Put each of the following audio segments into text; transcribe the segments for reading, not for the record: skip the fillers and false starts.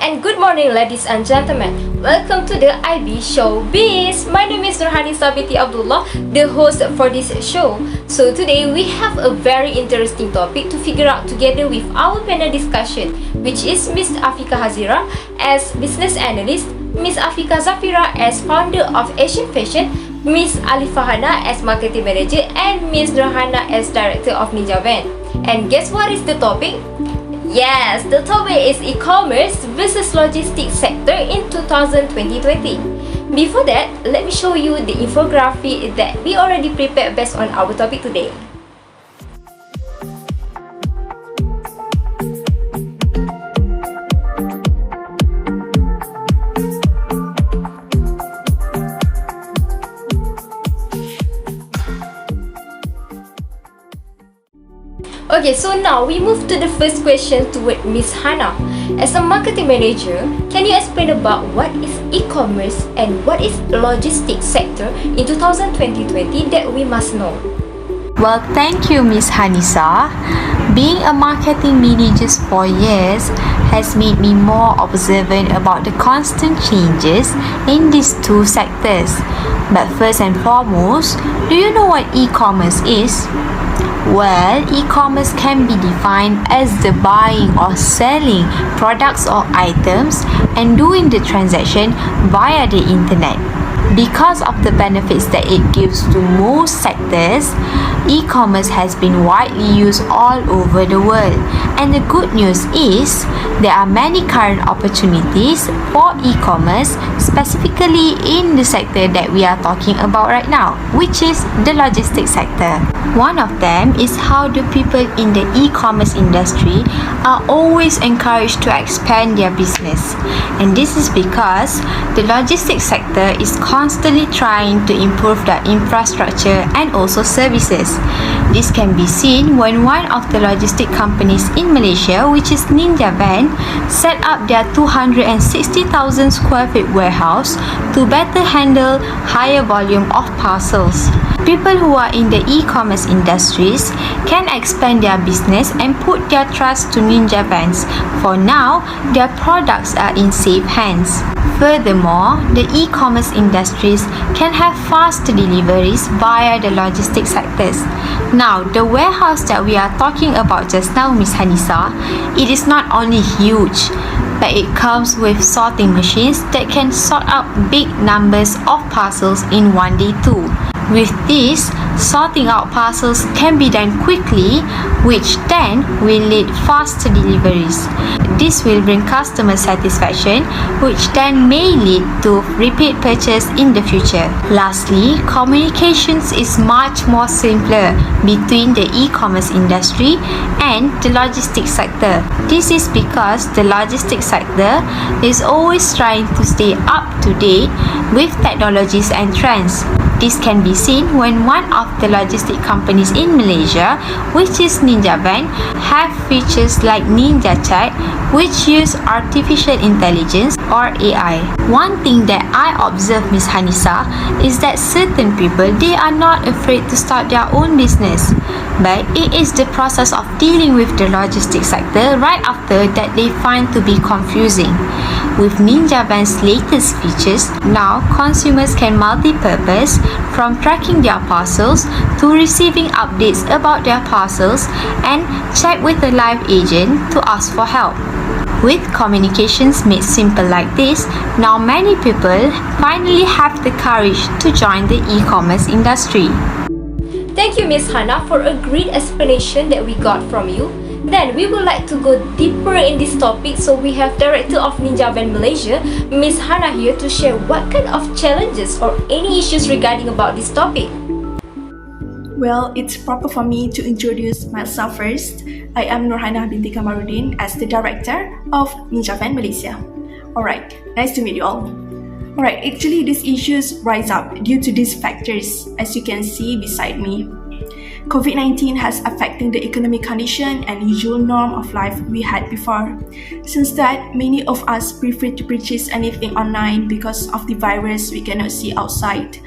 and good morning, ladies and gentlemen. Welcome to the IB Showbiz. My name is Nurhanisa binti Abdullah, the host for this show. So today we have a very interesting topic to figure out together with our panel discussion, which is Miss Afika Hazira as business analyst, Miss Afika Zafira as founder of Asian Fashion, Miss Alifahana as marketing manager, and Miss Nurhana as director of Ninja Van. And guess what is the topic? Yes, the topic is e-commerce versus logistics sector in 2020. Before that, let me show you the infographic that we already prepared based on our topic today. Okay, so now we move to the first question toward Miss Hana. As a marketing manager, can you explain about what is e-commerce and what is logistics sector in 2020 that we must know? Well, thank you, Miss Hanisa. Being a marketing manager for years has made me more observant about the constant changes in these two sectors. But first and foremost, do you know what e-commerce is? Well, e-commerce can be defined as the buying or selling products or items and doing the transaction via the internet. Because of the benefits that it gives to most sectors, e-commerce has been widely used all over the world. And the good news is, there are many current opportunities for e-commerce, specifically in the sector that we are talking about right now, which is the logistics sector. One of them is how the people in the e-commerce industry are always encouraged to expand their business. And this is because the logistics sector is constantly trying to improve their infrastructure and also services. This can be seen when one of the logistic companies in Malaysia, which is Ninja Van, set up their 260,000 square feet warehouse to better handle higher volume of parcels. People who are in the e-commerce industries can expand their business and put their trust to Ninja Vans. For now, their products are in safe hands. Furthermore, the e-commerce industries can have fast deliveries via the logistics sectors. Now, the warehouse that we are talking about just now, Miss Hanisa, it is not only huge, but it comes with sorting machines that can sort out big numbers of parcels in one day too. With this, sorting out parcels can be done quickly, which then will lead faster deliveries. This will bring customer satisfaction, which then may lead to repeat purchase in the future. Lastly, communications is much more simpler between the e-commerce industry and the logistics sector. This is because the logistics sector is always trying to stay up to date with technologies and trends. This can be seen when one of the logistic companies in Malaysia, which is Ninja Van, have features like Ninja Chat, which use artificial intelligence or AI. One thing that I observe, Miss Hanisa, is that certain people, they are not afraid to start their own business. But it is the process of dealing with the logistics sector right after that they find to be confusing. With Ninja Van's latest features, now consumers can multi-purpose from tracking their parcels to receiving updates about their parcels and chat with a live agent to ask for help. With communications made simple like this, now many people finally have the courage to join the e-commerce industry. Thank you, Miss Hana, for a great explanation that we got from you. Then we would like to go deeper in this topic, so we have Director of Ninja Van Malaysia, Miss Hana, here to share what kind of challenges or any issues regarding about this topic. Well, it's proper for me to introduce myself first. I am Nurhana binti Kamarudin as the Director of Ninja Van Malaysia. Alright, nice to meet you all. Alright, actually these issues rise up due to these factors, as you can see beside me. COVID-19 has affected the economic condition and usual norm of life we had before. Since that, many of us prefer to purchase anything online because of the virus we cannot see outside.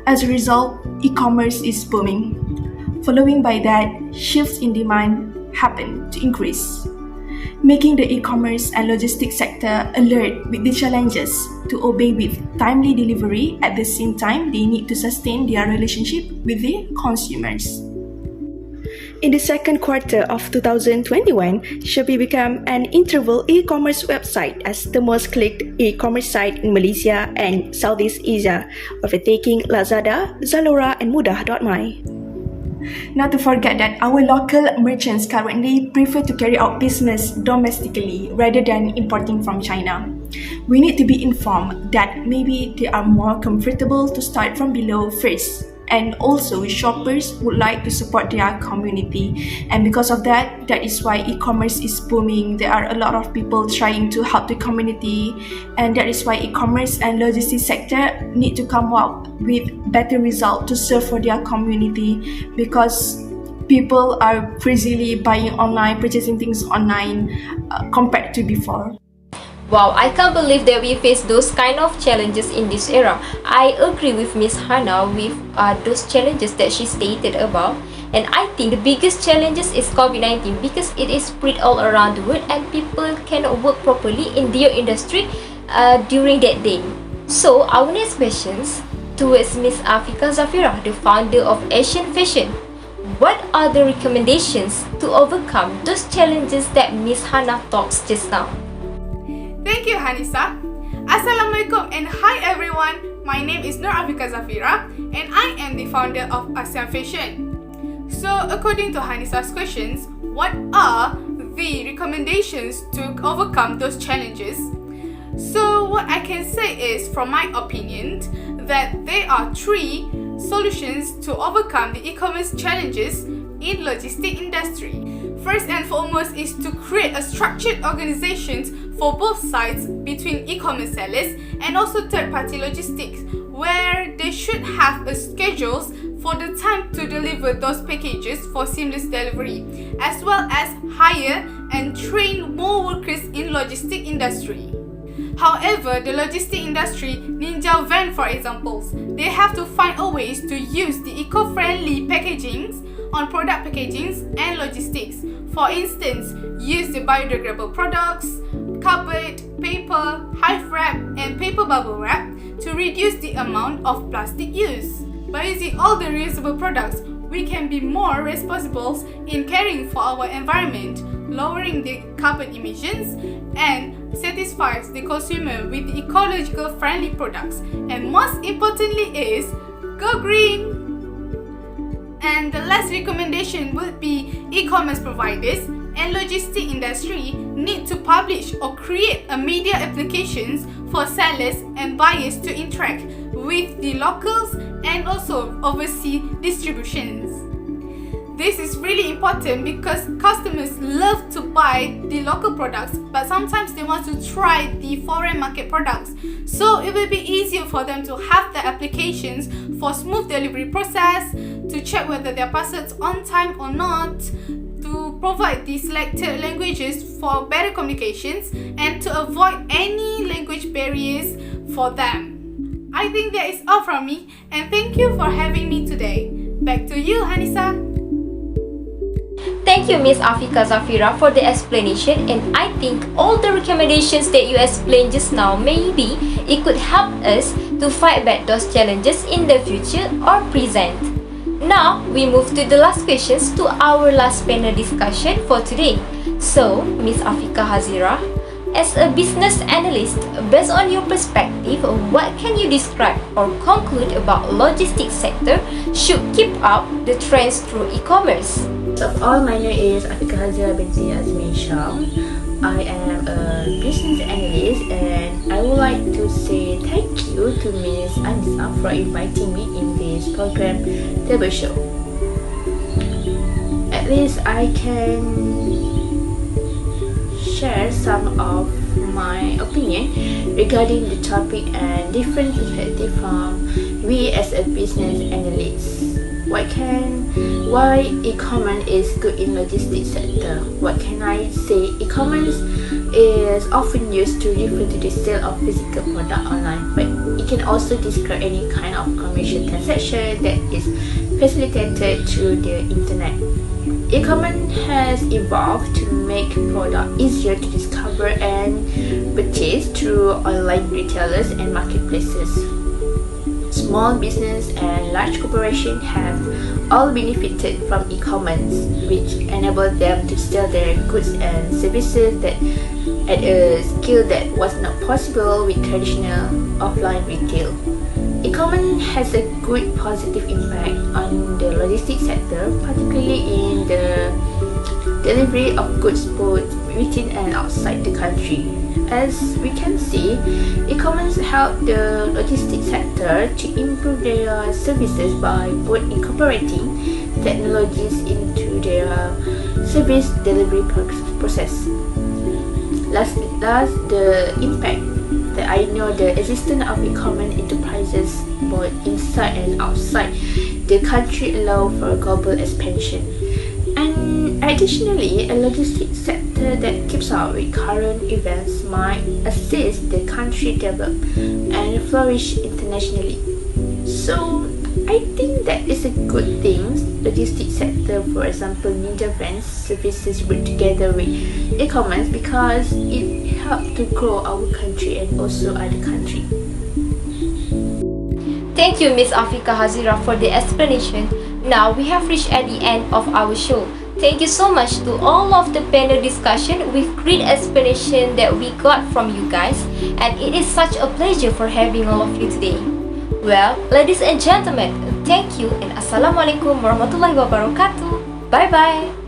As a result, e-commerce is booming. Following by that, shifts in demand happen to increase. making the e-commerce and logistics sector alert with the challenges to obey with timely delivery. At the same time, they need to sustain their relationship with the consumers. In the second quarter of 2021, Shopee became an interval e-commerce website as the most clicked e-commerce site in Malaysia and Southeast Asia, overtaking Lazada, Zalora, and Mudah.my. Not to forget that our local merchants currently prefer to carry out business domestically rather than importing from China. We need to be informed that maybe they are more comfortable to start from below first. And also, shoppers would like to support their community, and because of that is why e-commerce is booming. There are a lot of people trying to help the community, and that is why e-commerce and logistics sector need to come up with better result to serve for their community, because people are crazily buying online, purchasing things online compared to before. Wow, I can't believe that we face those kind of challenges in this era. I agree with Miss Hannah with those challenges that she stated about. And I think the biggest challenges is COVID-19 because it is spread all around the world and people cannot work properly in their industry during that day. So our next questions towards Miss Afika Zafira, the founder of Asian Fashion. What are the recommendations to overcome those challenges that Miss Hannah talks just now? Thank you, Hanisa. Assalamualaikum and hi everyone. My name is Nur Afika Zafira and I am the founder of Asian Fashion. So, according to Hanisa's questions, what are the recommendations to overcome those challenges? So, what I can say is, from my opinion, that there are 3 solutions to overcome the e-commerce challenges in logistic industry. First and foremost is to create a structured organization for both sides between e-commerce sellers and also third-party logistics, where they should have a schedules for the time to deliver those packages for seamless delivery, as well as hire and train more workers in logistic industry. However, the logistic industry, Ninja Van for examples, they have to find a ways to use the eco-friendly packagings on product packagings and logistics. For instance, use the biodegradable products, cardboard, paper, hive wrap, and paper bubble wrap to reduce the amount of plastic use. By using all the reusable products, we can be more responsible in caring for our environment, lowering the carbon emissions, and satisfies the consumer with the ecological friendly products. And most importantly is, go green! And the last recommendation would be e-commerce providers and logistic industry need to publish or create a media applications for sellers and buyers to interact with the locals and also oversee distributions. This is really important because customers love to buy the local products, but sometimes they want to try the foreign market products. So it will be easier for them to have the applications for smooth delivery process, to check whether their parcels on time or not, to provide the selected languages for better communications, and to avoid any language barriers for them. I think that is all from me, and thank you for having me today. Back to you, Hanisa. Thank you, Miss Afika Zafira, for the explanation, and I think all the recommendations that you explained just now, maybe it could help us to fight back those challenges in the future or present. Now, we move to the last questions to our last panel discussion for today. So, Miss Afika Hazira, as a business analyst, based on your perspective, what can you describe or conclude about logistics sector should keep up the trends through e-commerce? First of all, my name is Afika Hazira binti Azmin Sham. I am a business analyst and I would like to say thank you to Ms. Anissa for inviting me in this program table show. At least I can share some of my opinion regarding the topic and different perspective from we as a business analyst. Why e-commerce is good in logistics sector? What can I say? E-commerce is often used to refer to the sale of physical product online, but it can also describe any kind of commercial transaction that is facilitated through the internet. E-commerce has evolved to make products easier to discover and purchase through online retailers and marketplaces. Small business and large corporations have all benefited from e-commerce, which enabled them to sell their goods and services at a scale that was not possible with traditional offline retail. E-commerce has a good positive impact on the logistics sector, particularly in the delivery of goods both within and outside the country. As we can see, e-commerce helped the logistics sector to improve their services by both incorporating technologies into their service delivery process. Last, the impact that I know the existence of e-commerce enterprises both inside and outside the country allow for global expansion. And additionally, a logistics sector that keeps up with current events might assist the country develop and flourish internationally. So I think that is a good thing. Logistics sector, for example, Ninja Van's services work together with e-commerce because it helps to grow our country and also other country. Thank you, Miss Afika Hazira, for the explanation. Now we have reached at the end of our show. Thank you so much to all of the panel discussion with great explanation that we got from you guys, and it is such a pleasure for having all of you today. Well, ladies and gentlemen, thank you and Assalamualaikum warahmatullahi wabarakatuh. Bye bye.